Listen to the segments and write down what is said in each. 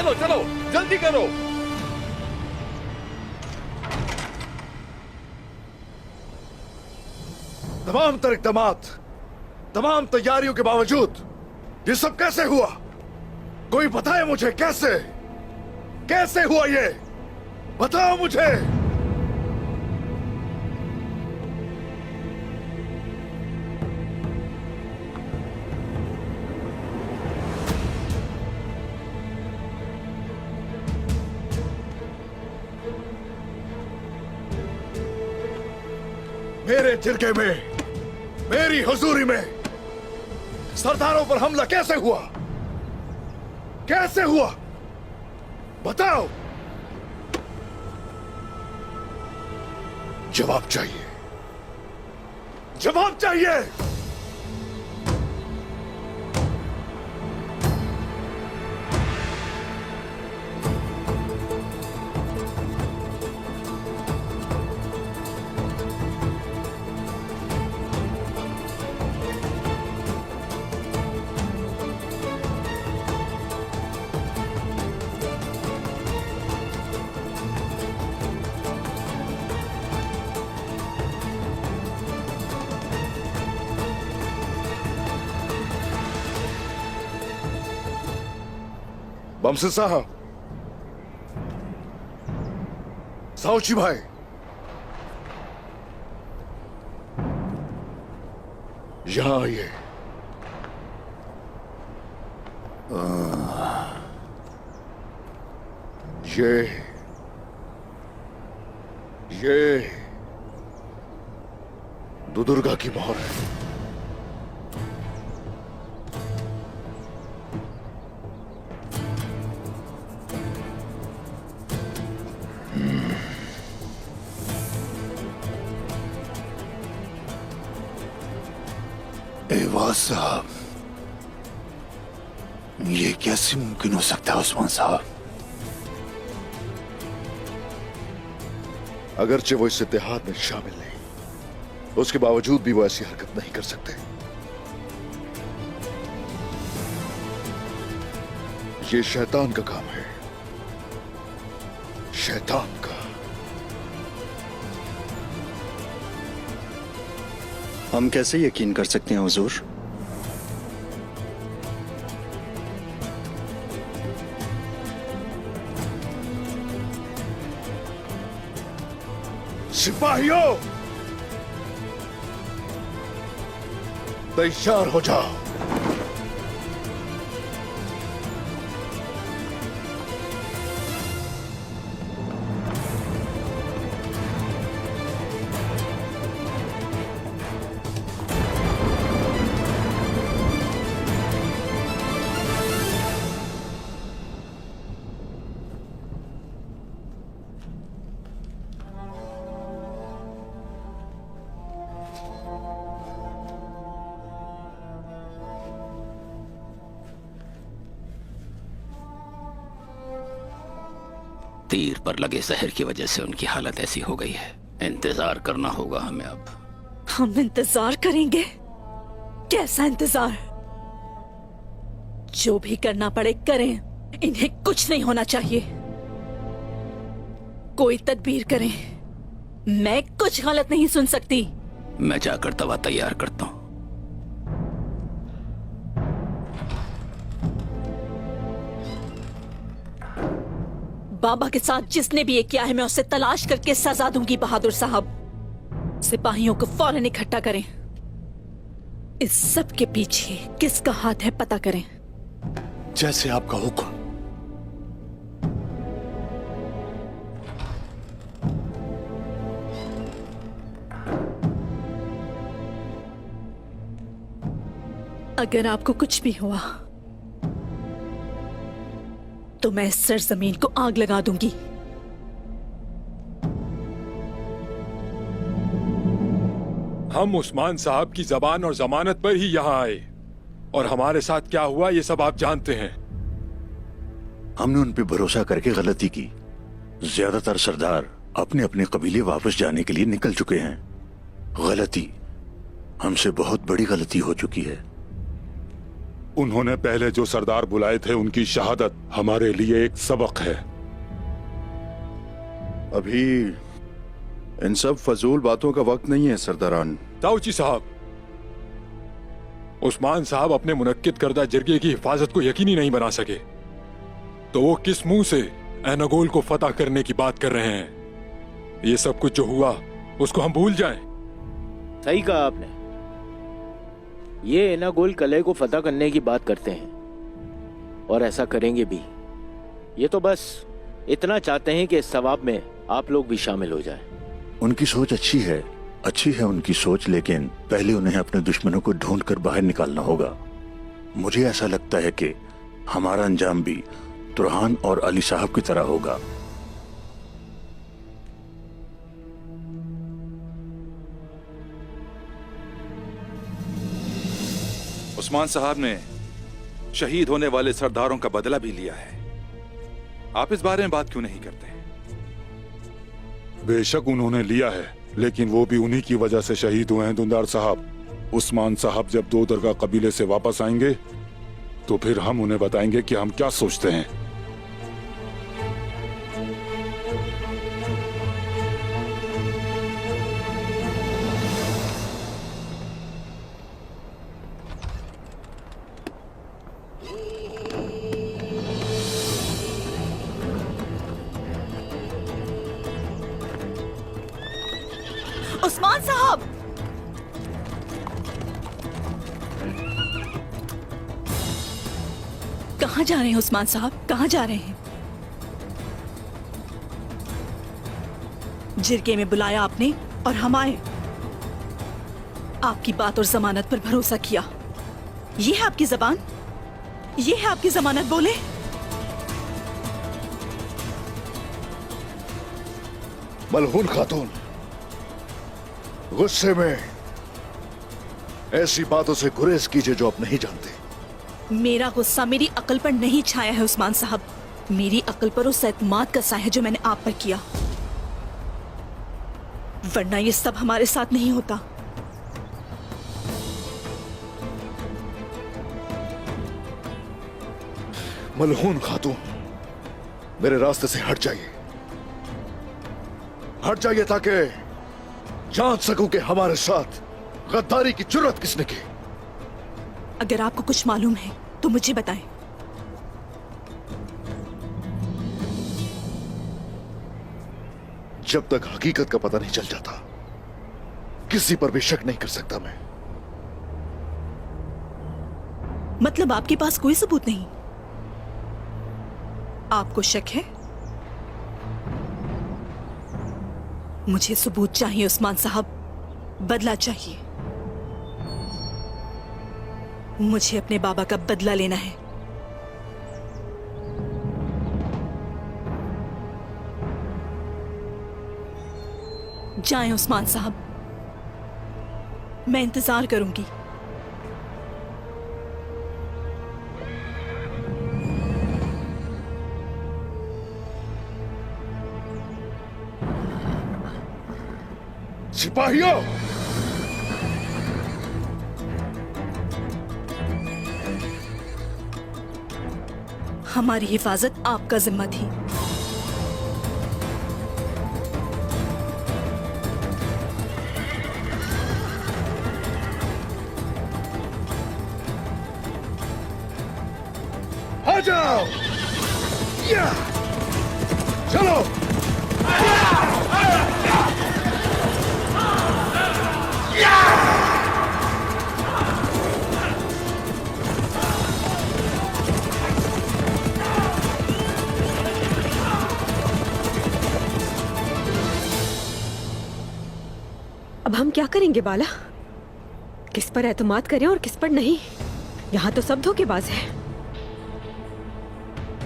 चलो चलो जल्दी करो। तमाम इक़दामात, तमाम तैयारियों के बावजूद ये सब कैसे हुआ? कोई बताए मुझे, कैसे कैसे हुआ ये? बताओ मुझे। मेरे जिरगे में, मेरी हुजूरी में सरदारों पर हमला कैसे हुआ? कैसे हुआ? बताओ। जवाब चाहिए, जवाब चाहिए। बमसे साहब, साउची भाई, यहां आइए। ये दुर्गा की मोहर है। एवाज साहब, ये कैसे मुमकिन हो सकता है उस्मान साहब? अगरचे वो इस इत्तेहाद में शामिल नहीं, उसके बावजूद भी वो ऐसी हरकत नहीं कर सकते। ये शैतान का काम है, शैतान का। हम कैसे यकीन कर सकते हैं हुजूर? सिपाहियों, तैयार हो जाओ। तीर पर लगे जहर की वजह से उनकी हालत ऐसी हो गई है। इंतजार करना होगा हमें अब। हम इंतजार करेंगे? कैसा इंतजार? जो भी करना पड़े करें, इन्हें कुछ नहीं होना चाहिए। कोई तदबीर करें, मैं कुछ गलत नहीं सुन सकती। मैं जाकर दवा तैयार करता हूं। बाबा के साथ जिसने भी ये किया है, मैं उसे तलाश करके सजा दूंगी। बहादुर साहब, सिपाहियों को फौरन इकट्ठा करें। इस सब के पीछे किसका हाथ है पता करें। जैसे आपका हुक्म। अगर आपको कुछ भी हुआ तो मैं इस सरजमीन को आग लगा दूंगी। हम उस्मान साहब की जबान और जमानत पर ही यहाँ आए, और हमारे साथ क्या हुआ ये सब आप जानते हैं। हमने उन पे भरोसा करके गलती की। ज्यादातर सरदार अपने अपने कबीले वापस जाने के लिए निकल चुके हैं। गलती, हमसे बहुत बड़ी गलती हो चुकी है। उन्होंने पहले जो सरदार बुलाए थे उनकी शहादत हमारे लिए एक सबक है। अभी इन सब फजूल बातों का वक्त नहीं है सरदारान। दाऊची साहब, उस्मान साहब अपने मुनक्किद करदा जरगे की हिफाजत को यकीनी नहीं बना सके, तो वो किस मुंह से एनागोल को फतह करने की बात कर रहे हैं? ये सब कुछ जो हुआ उसको हम भूल जाएं। सही कहा आपने। ये एनागोल कलह को फतह करने की बात करते हैं और ऐसा करेंगे भी। ये तो बस इतना चाहते हैं कि इस सवाब में आप लोग भी शामिल हो जाएं। उनकी सोच अच्छी है उनकी सोच, लेकिन पहले उन्हें अपने दुश्मनों को ढूंढकर बाहर निकालना होगा। मुझे ऐसा लगता है कि हमारा अंजाम भी तुरहान और अली साहब की तरह होगा। उस्मान साहब ने शहीद होने वाले सरदारों का बदला भी लिया है। आप इस बारे में बात क्यों नहीं करते? बेशक उन्होंने लिया है, लेकिन वो भी उन्हीं की वजह से शहीद हुए हैं दुंदार साहब। उस्मान साहब जब दो दरगाह कबीले से वापस आएंगे तो फिर हम उन्हें बताएंगे कि हम क्या सोचते हैं। उस्मान साहब! कहाँ जा रहे हैं उस्मान साहब? कहाँ जा रहे हैं? जिरगे में बुलाया आपने और हम आए। आपकी बात और जमानत पर भरोसा किया। ये है आपकी जबान? ये है आपकी जमानत? बोले। मलहून खातून, गुस्से में ऐसी बातों से गुरेज कीजिए जो आप नहीं जानते। मेरा गुस्सा मेरी अकल पर नहीं छाया है उस्मान साहब। मेरी अकल पर उस एतमाद का साया है जो मैंने आप पर किया, वरना ये सब हमारे साथ नहीं होता। मलहून खातून, मेरे रास्ते से हट जाइए, हट जाइए ताकि जान सकूं कि हमारे साथ गद्दारी की जुर्रत किसने की। अगर आपको कुछ मालूम है तो मुझे बताएं। जब तक हकीकत का पता नहीं चल जाता, किसी पर भी शक नहीं कर सकता मैं। मतलब आपके पास कोई सबूत नहीं? आपको शक है? मुझे सबूत चाहिए उस्मान साहब, बदला चाहिए। मुझे अपने बाबा का बदला लेना है। जाएं उस्मान साहब, मैं इंतजार करूंगी। सिपाहियों, हमारी हिफाजत आपका जिम्मा थी। आ जाओ, या चलो। अब हम क्या करेंगे बाला? किस पर एतमाद करें और किस पर नहीं? यहाँ तो सब धोखेबाज है।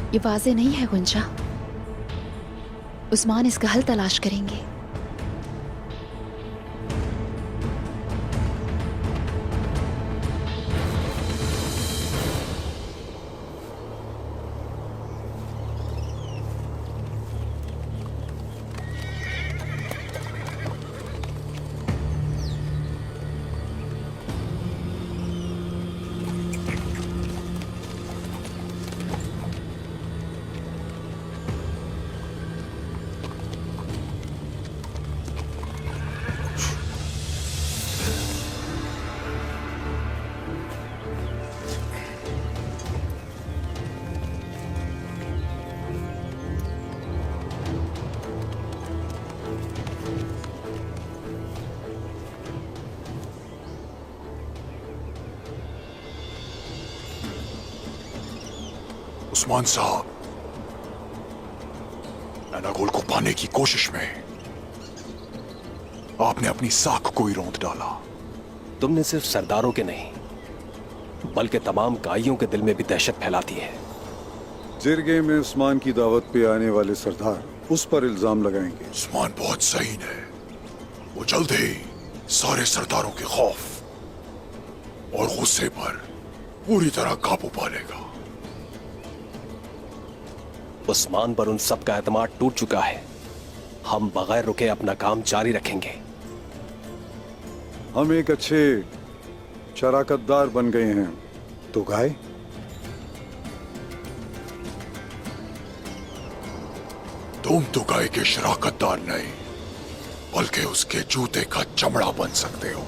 ये वाज़ेह नहीं है गुंजा। उस्मान इसका हल तलाश करेंगे। उस्मान साहब, एनागोल को पाने की कोशिश में आपने अपनी साख को ही रौंद डाला। तुमने सिर्फ सरदारों के नहीं बल्कि तमाम गाइयों के दिल में भी दहशत फैला दी है। जिरगे में उस्मान की दावत पे आने वाले सरदार उस पर इल्जाम लगाएंगे। उस्मान बहुत सही है, वो जल्द ही सारे सरदारों के खौफ और गुस्से पर पूरी तरह काबू पा लेगा। उस्मान पर उन सब का एतमाद टूट चुका है। हम बगैर रुके अपना काम जारी रखेंगे। हम एक अच्छे शराकतदार बन गए हैं तो गाय। तुम तो गाय के शराकतदार नहीं बल्कि उसके जूते का चमड़ा बन सकते हो।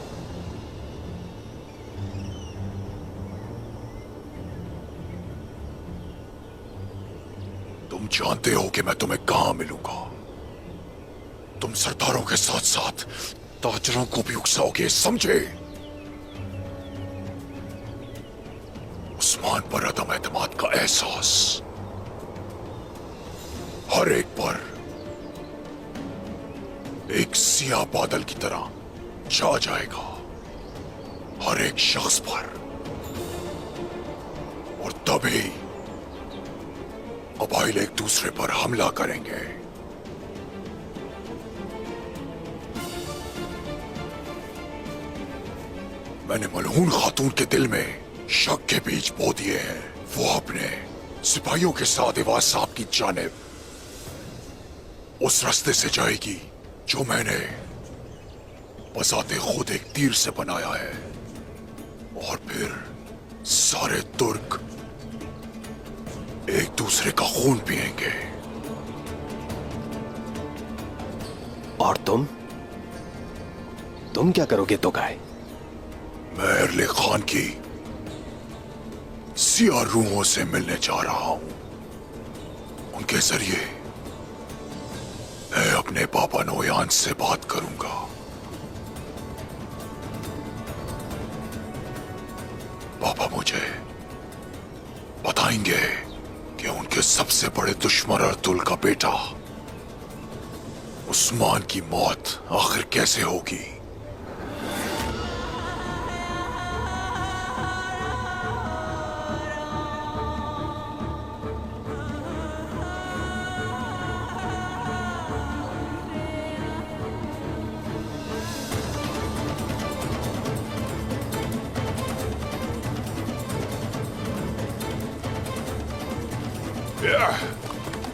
तुम जानते हो कि मैं तुम्हें कहां मिलूंगा। तुम सरदारों के साथ साथ ताजरों को भी उकसाओगे, समझे? उस्मान पर अदम एतमाद का एहसास हर एक पर एक सियाह बादल की तरह छा जाएगा, हर एक शख्स पर। और तभी कबाइल एक दूसरे पर हमला करेंगे। मैंने मलहून खातून के दिल में शक के बीज बो दिए हैं। वो अपने सिपाहियों के साथ इवाज साहब की जानिब उस रास्ते से जाएगी जो मैंने बजाते खुद एक तीर से बनाया है। और फिर सारे तुर्क एक दूसरे का खून पिएंगे। और तुम क्या करोगे तो गाय? मैं अरले खान की सियाह रूहों से मिलने जा रहा हूं। उनके जरिए मैं अपने पापा नोयान से बात करूंगा। पापा मुझे बताएंगे कि उनके सबसे बड़े दुश्मन अर्तुल का बेटा उस्मान की मौत आखिर कैसे होगी।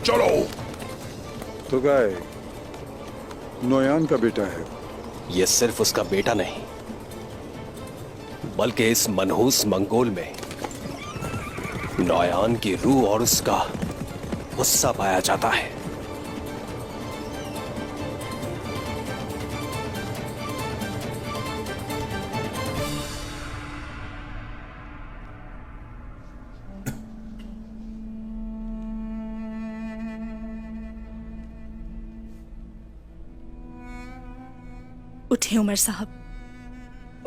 चलो। तो गाय नोयान का बेटा है। ये सिर्फ उसका बेटा नहीं बल्कि इस मनहूस मंगोल में नोयान की रूह और उसका गुस्सा पाया जाता है। उठे उमर साहब,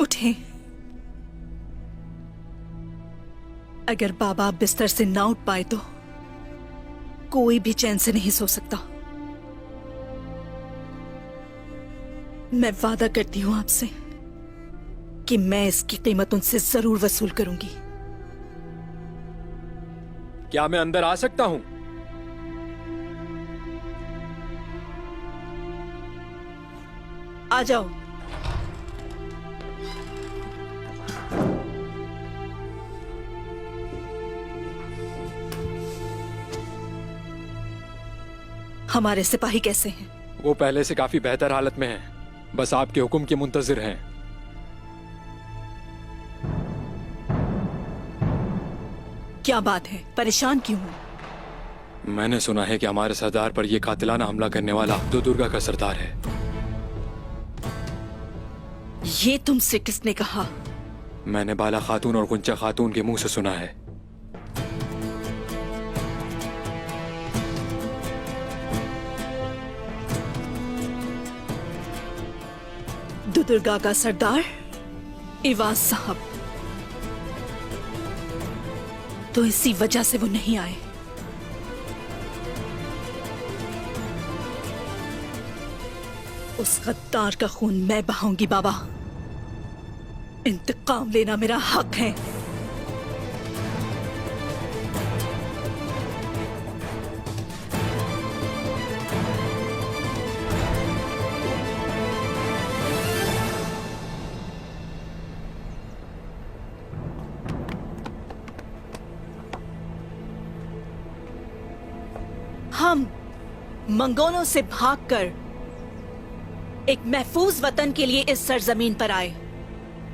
उठे। अगर बाबा बिस्तर से ना उठ पाए तो कोई भी चैन से नहीं सो सकता। मैं वादा करती हूं आपसे कि मैं इसकी कीमत उनसे जरूर वसूल करूंगी। क्या मैं अंदर आ सकता हूं? आ जाओ। हमारे सिपाही कैसे हैं? वो पहले से काफी बेहतर हालत में हैं। बस आपके हुक्म के मुंतजिर हैं। क्या बात है, परेशान क्यों हो? मैंने सुना है कि हमारे सरदार पर यह कातिलाना हमला करने वाला अब्दु दुर्गा का सरदार है। ये तुमसे किसने कहा? मैंने बाला खातून और गुंचा खातून के मुंह से सुना है। दुर्गा का सरदार इवाज साहब, तो इसी वजह से वो नहीं आए। उस गद्दार का खून मैं बहाऊंगी बाबा। इंतकाम लेना मेरा हक है। हम मंगोलों से भागकर एक महफूज वतन के लिए इस सरजमीन पर आए,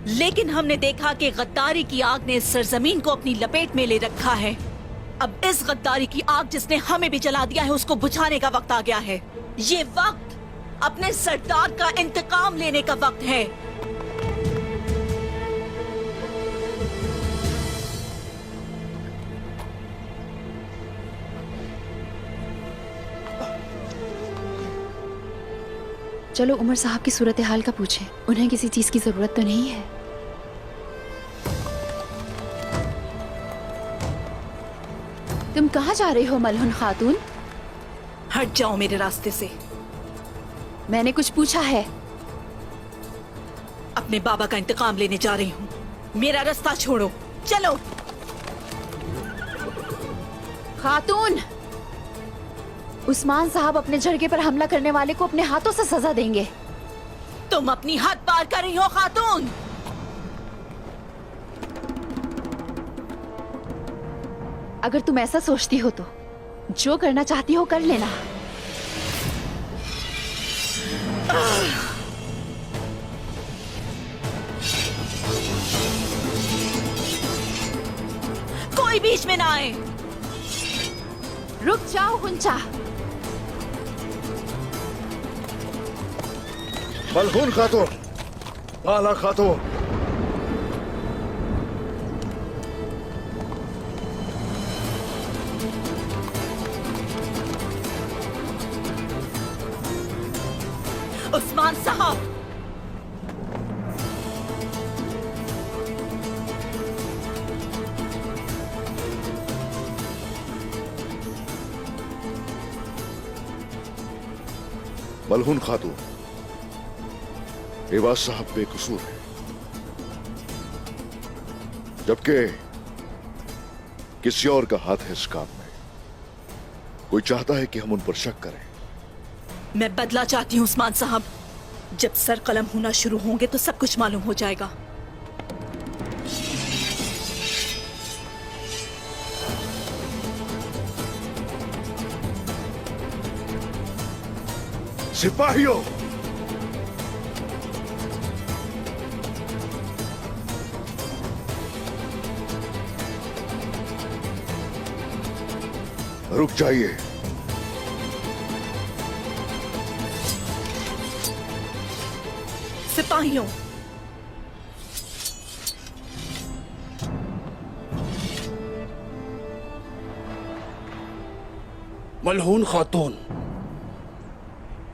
लेकिन हमने देखा कि गद्दारी की आग ने इस सरजमीन को अपनी लपेट में ले रखा है। अब इस गद्दारी की आग जिसने हमें भी जला दिया है, उसको बुझाने का वक्त आ गया है। ये वक्त अपने सरदार का इंतकाम लेने का वक्त है। चलो उमर साहब की सूरत हाल का पूछें, उन्हें किसी चीज की जरूरत तो नहीं है। तुम कहाँ जा रही हो मलहुन खातून? हट जाओ मेरे रास्ते से। मैंने कुछ पूछा है। अपने बाबा का इंतकाम लेने जा रही हूँ। मेरा रास्ता छोड़ो, चलो। खातून, उस्मान साहब अपने झड़के पर हमला करने वाले को अपने हाथों से सजा देंगे। तुम अपनी हद पार कर रही हो खातून। अगर तुम ऐसा सोचती हो तो जो करना चाहती हो कर लेना। कोई बीच में ना आए। रुक जाओ हुंचा। मलहून खातून, बाला खातून, उस्मान साहब, मलहून खातून, एवाज साहब बेकसूर है, जबकि किसी और का हाथ है इस काम में। कोई चाहता है कि हम उन पर शक करें। मैं बदला चाहती हूँ उस्मान साहब। जब सर कलम होना शुरू होंगे तो सब कुछ मालूम हो जाएगा। सिपाहियों, रुक जाइए। सिपाहियों, मलहून खातून,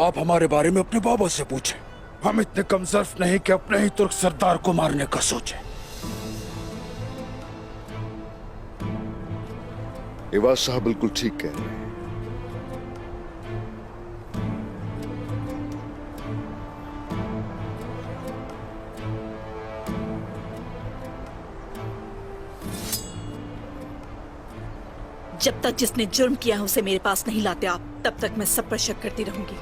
आप हमारे बारे में अपने बाबा से पूछें। हम इतने कमजोर नहीं कि अपने ही तुर्क सरदार को मारने का सोचें। एवाज साहब बिल्कुल ठीक कह रहे हैं। जब तक जिसने जुर्म किया है उसे मेरे पास नहीं लाते आप, तब तक मैं सब पर शक करती रहूंगी।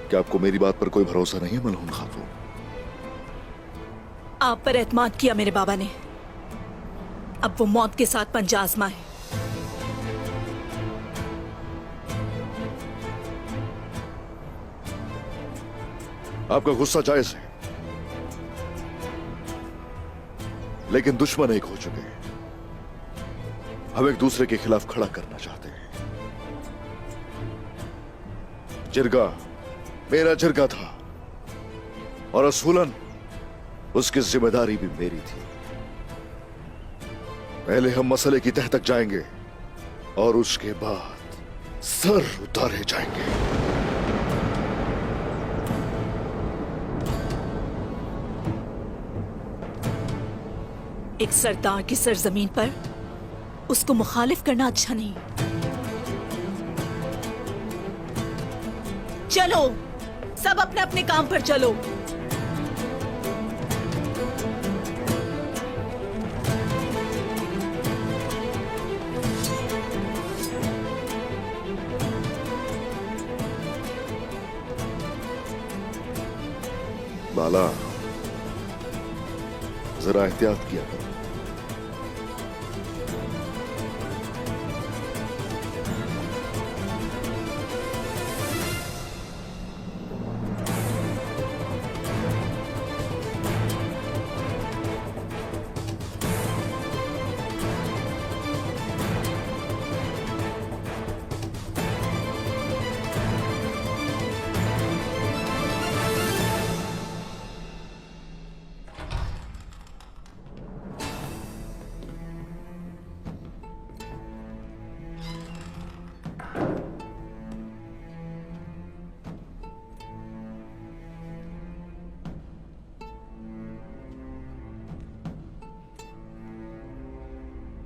क्या आपको मेरी बात पर कोई भरोसा नहीं है मलहून खातून? आप पर एतमाद किया मेरे बाबा ने, अब वो मौत के साथ पंजा आजमाए। आपका गुस्सा जायज है, लेकिन दुश्मन एक हो चुके हैं। हम एक दूसरे के खिलाफ खड़ा करना चाहते हैं। जिरगा मेरा जिरगा था और असूलन उसकी जिम्मेदारी भी मेरी थी। पहले हम मसले की तह तक जाएंगे और उसके बाद सर उतारे जाएंगे। एक सरदार की सरजमीन पर उसको मुखालिफ करना अच्छा नहीं। चलो, सब अपने अपने काम पर चलो। बाला, जरा एहतियात किया करो।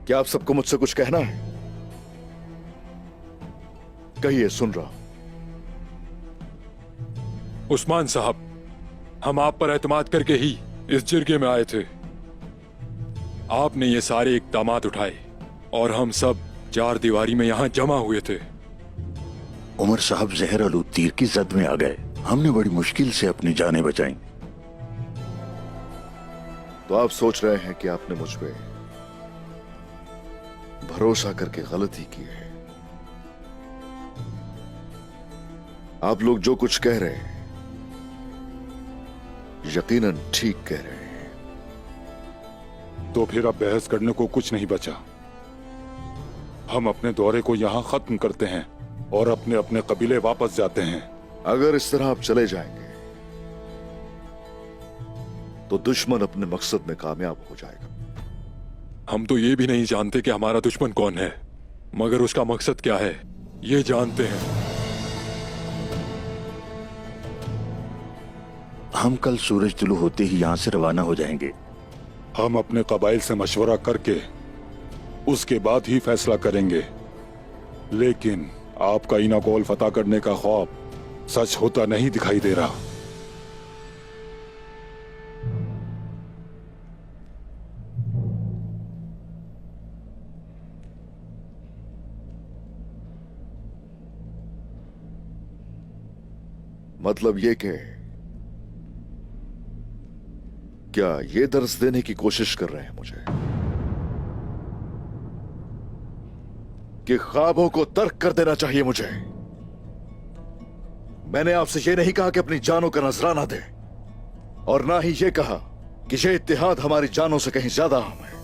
क्या आप सबको मुझसे कुछ कहना है? कहिए, सुन रहा हूं। उस्मान साहब, हम आप पर एतमाद करके ही इस जिरगे में आए थे। आपने ये सारे इकदामात उठाए और हम सब चार दीवारी में यहां जमा हुए थे। उमर साहब जहर आलूद तीर की जद में आ गए। हमने बड़ी मुश्किल से अपनी जानें बचाई। तो आप सोच रहे हैं कि आपने मुझ पे भरोसा करके गलती की है। आप लोग जो कुछ कह रहे हैं यकीनन ठीक कह रहे हैं। तो फिर अब बहस करने को कुछ नहीं बचा। हम अपने दौरे को यहाँ खत्म करते हैं और अपने अपने कबीले वापस जाते हैं। अगर इस तरह आप चले जाएंगे तो दुश्मन अपने मकसद में कामयाब हो जाएगा। हम तो ये भी नहीं जानते कि हमारा दुश्मन कौन है, मगर उसका मकसद क्या है ये जानते हैं। हम कल सूरज तुलू होते ही यहाँ से रवाना हो जाएंगे। हम अपने कबाइल से मशवरा करके उसके बाद ही फैसला करेंगे। लेकिन आपका इनागोल फतह करने का ख्वाब सच होता नहीं दिखाई दे रहा। मतलब ये कि क्या ये दर्ज देने की कोशिश कर रहे हैं मुझे कि ख्वाबों को तर्क कर देना चाहिए मुझे? मैंने आपसे ये नहीं कहा कि अपनी जानों का नजराना दे, और ना ही ये कहा कि ये इत्तेहाद हमारी जानों से कहीं ज्यादा अहम है।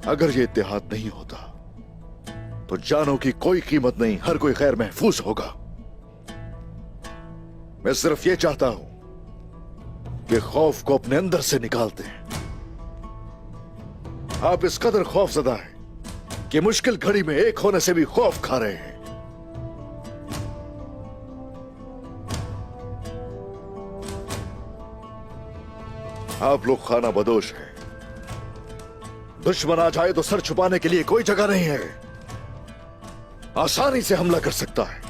अगर ये इत्तेहाद नहीं होता तो जानों की कोई कीमत नहीं, हर कोई खैर महफूज होगा। मैं सिर्फ ये चाहता हूं कि खौफ को अपने अंदर से निकालते हैं। आप इस कदर खौफजदा हैं कि मुश्किल घड़ी में एक होने से भी खौफ खा रहे हैं। आप लोग खाना बदोश हैं। दुश्मन आ जाए तो सर छुपाने के लिए कोई जगह नहीं है। आसानी से हमला कर सकता है।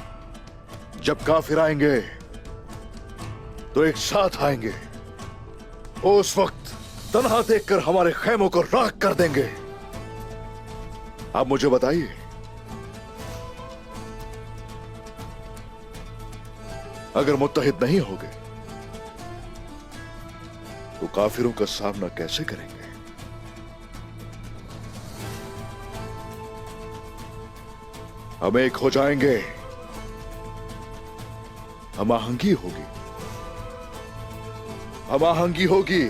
जब काफिर आएंगे तो एक साथ आएंगे। उस वक्त तन्हा देखकर हमारे खेमों को राख कर देंगे। आप मुझे बताइए, अगर मुत्तहिद नहीं होंगे तो काफिरों का सामना कैसे करेंगे? हम एक हो जाएंगे, हम आहंगी होगी। हम आहंगी होगी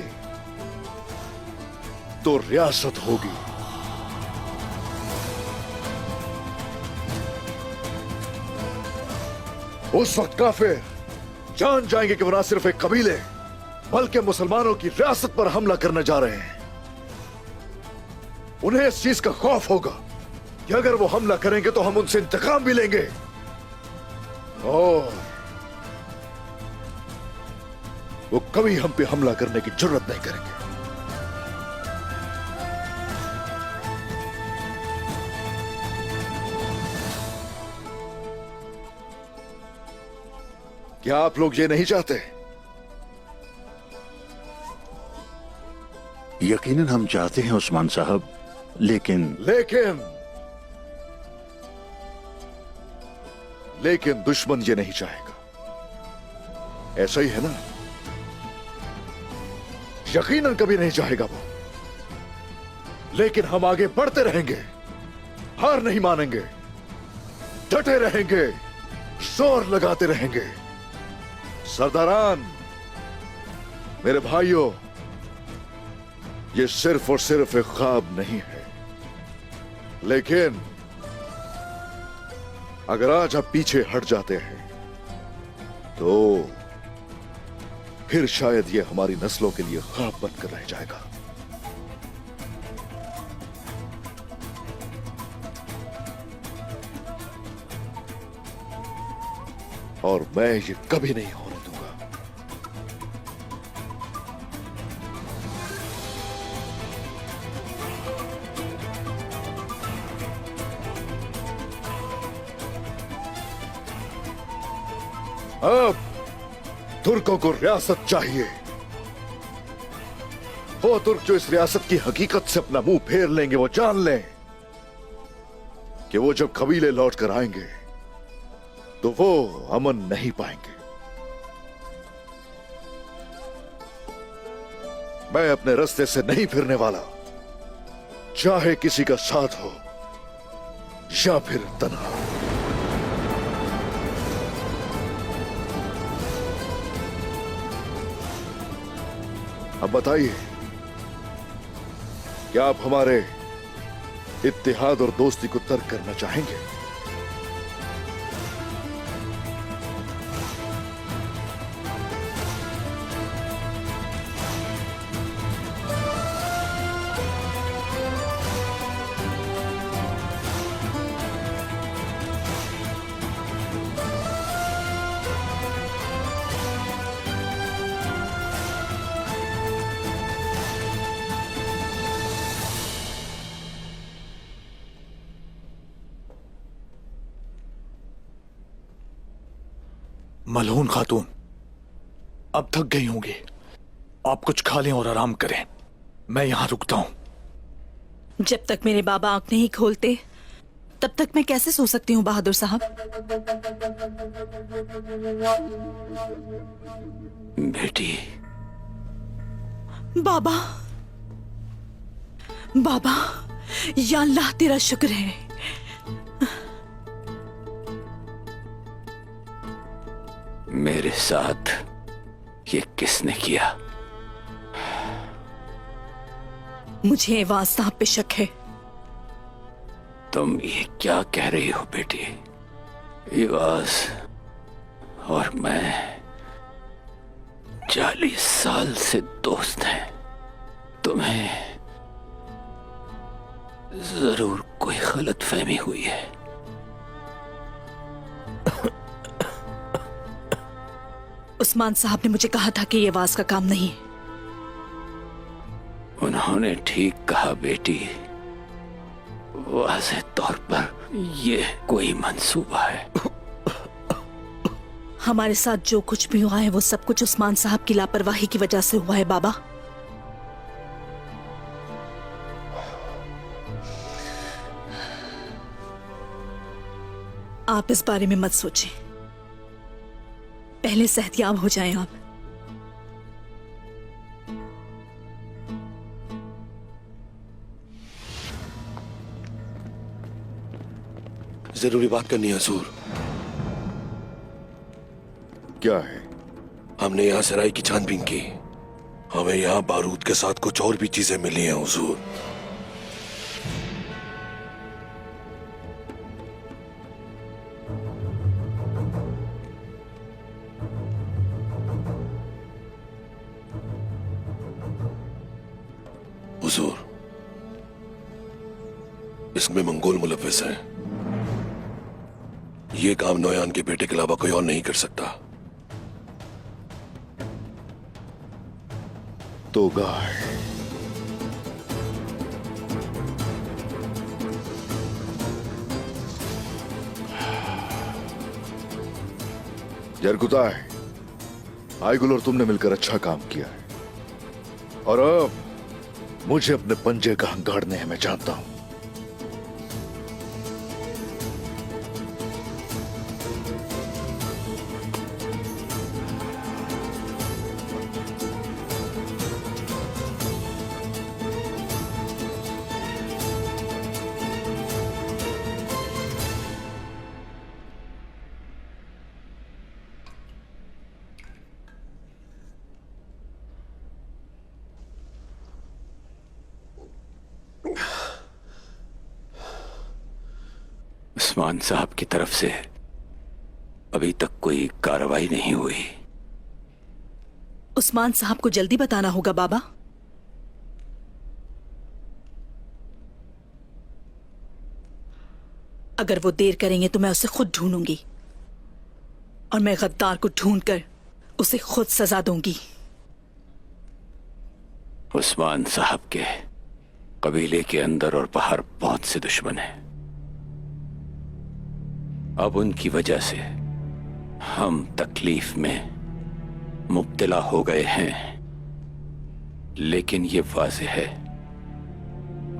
तो रियासत होगी। उस वक्त काफिर जान जाएंगे कि वो ना सिर्फ एक कबीले बल्कि मुसलमानों की रियासत पर हमला करने जा रहे हैं। उन्हें इस चीज का खौफ होगा कि अगर वो हमला करेंगे तो हम उनसे इंतकाम भी लेंगे और वो कभी हम पे हमला करने की जरूरत नहीं करेंगे। क्या आप लोग ये नहीं चाहते? यकीनन हम चाहते हैं उस्मान साहब, लेकिन लेकिन दुश्मन ये नहीं चाहेगा। ऐसा ही है ना? यकीनन कभी नहीं चाहेगा वो। लेकिन हम आगे बढ़ते रहेंगे, हार नहीं मानेंगे, डटे रहेंगे, जोर लगाते रहेंगे। सरदारान, मेरे भाइयों, ये सिर्फ और सिर्फ एक ख्वाब नहीं है। लेकिन अगर आज आप पीछे हट जाते हैं तो फिर शायद ये हमारी नस्लों के लिए ख्वाब बनकर रह जाएगा। और मैं ये कभी नहीं होने दूंगा। अब तुर्कों को रियासत चाहिए। वो तुर्क जो इस रियासत की हकीकत से अपना मुंह फेर लेंगे, वो जान लें कि वो जब कबीले लौट कर आएंगे तो वो अमन नहीं पाएंगे। मैं अपने रास्ते से नहीं फिरने वाला, चाहे किसी का साथ हो या फिर तन्हा। अब बताइए, क्या आप हमारे इत्तेहाद और दोस्ती को तर्क करना चाहेंगे? मलहून खातून, अब थक गई होंगी। आप कुछ खा लें और आराम करें। मैं यहां रुकता हूं। जब तक मेरे बाबा आंख नहीं खोलते तब तक मैं कैसे सो सकती हूँ बहादुर साहब? बेटी, बाबा, बाबा, या अल्लाह तेरा शुक्र है। मेरे साथ ये किसने किया? मुझे एवाज साहब पे शक है। तुम ये क्या कह रही हो बेटी? एवाज और मैं 40 साल से दोस्त हैं। तुम्हें जरूर कोई गलतफहमी हुई है। उस्मान साहब ने मुझे कहा था कि ये आवाज का काम नहीं। उन्होंने ठीक कहा बेटी। वाज़ेह तौर पर ये कोई मंसूबा है। हमारे साथ जो कुछ भी हुआ है वो सब कुछ उस्मान साहब की लापरवाही की वजह से हुआ है बाबा। आप इस बारे में मत सोचें, पहले सेहतियाब हो जाएं आप। जरूरी बात करनी है हुजूर। क्या है? हमने यहाँ सराय की छानबीन की। हमें यहाँ बारूद के साथ कुछ और भी चीजें मिली हैं हुजूर। हुजूर, इसमें मंगोल मुलव्विस हैं। ये काम नौयान के बेटे के अलावा कोई और नहीं कर सकता। तो गाय जरकुता है। आईगुल और तुमने मिलकर अच्छा काम किया है और अब मुझे अपने पंजे कहां गाड़ने हैं मैं जानता हूं। उस्मान साहब की तरफ से अभी तक कोई कार्रवाई नहीं हुई। उस्मान साहब को जल्दी बताना होगा बाबा। अगर वो देर करेंगे तो मैं उसे खुद ढूंढूंगी और मैं गद्दार को ढूंढकर उसे खुद सजा दूंगी। उस्मान साहब के कबीले के अंदर और बाहर बहुत से दुश्मन हैं। अब उनकी वजह से हम तकलीफ में मुब्तला हो गए हैं, लेकिन ये वाज़ेह है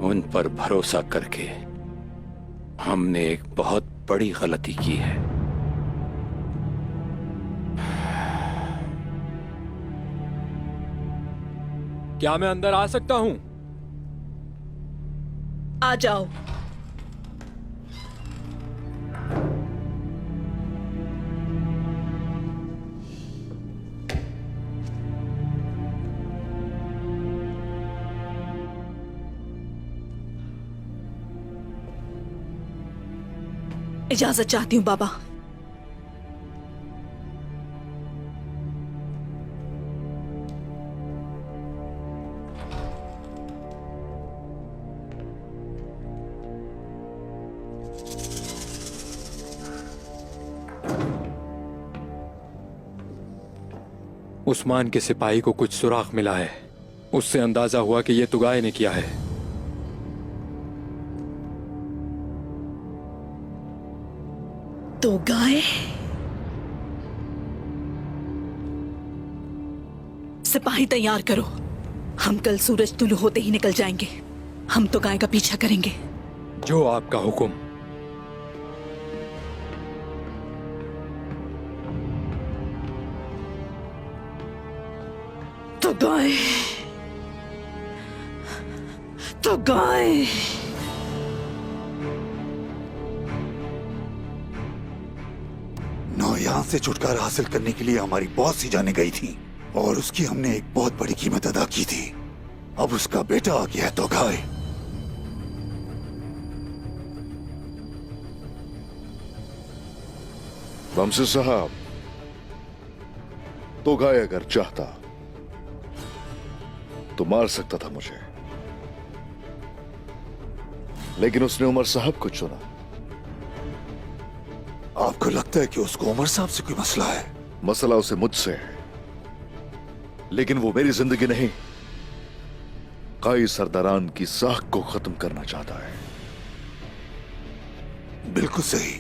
उन पर भरोसा करके हमने एक बहुत बड़ी गलती की है। क्या मैं अंदर आ सकता हूं? आ जाओ। इजाजत चाहती हूँ बाबा। उस्मान के सिपाही को कुछ सुराग मिला है। उससे अंदाजा हुआ कि यह तुगाए ने किया है। तो गाय सिपाही तैयार करो। हम कल सूरज तुलू होते ही निकल जाएंगे। हम तो गाय का पीछा करेंगे। जो आपका हुक्म। तो गाय तो गाय। नौयान से छुटकारा हासिल करने के लिए हमारी बहुत सी जाने गई थी और उसकी हमने एक बहुत बड़ी कीमत अदा की थी। अब उसका बेटा आ गया है तो गाय। वमसे साहब, तो गाय अगर चाहता तो मार सकता था मुझे, लेकिन उसने उमर साहब को चुना। आपको लगता है कि उसको उमर साहब से कोई मसला है? मसला उसे मुझसे है, लेकिन वो मेरी जिंदगी नहीं, काई सरदारान की साख को खत्म करना चाहता है। बिल्कुल सही।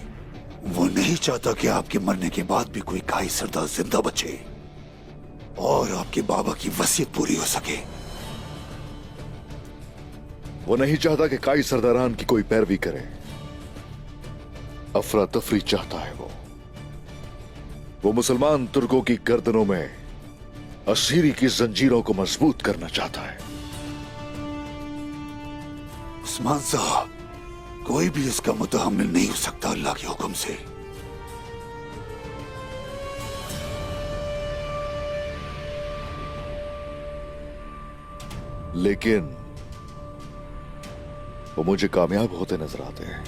वो नहीं चाहता कि आपके मरने के बाद भी कोई काई सरदार जिंदा बचे और आपके बाबा की वसीयत पूरी हो सके। वो नहीं चाहता कि काई सरदारान की कोई पैरवी करे। अफरा तफरी चाहता है वो मुसलमान तुर्कों की गर्दनों में असीरी की जंजीरों को मजबूत करना चाहता है। उस्मान साहब, कोई भी इसका मुतहम्मिल नहीं हो सकता अल्लाह के हुक्म से। लेकिन वो मुझे कामयाब होते नजर आते हैं।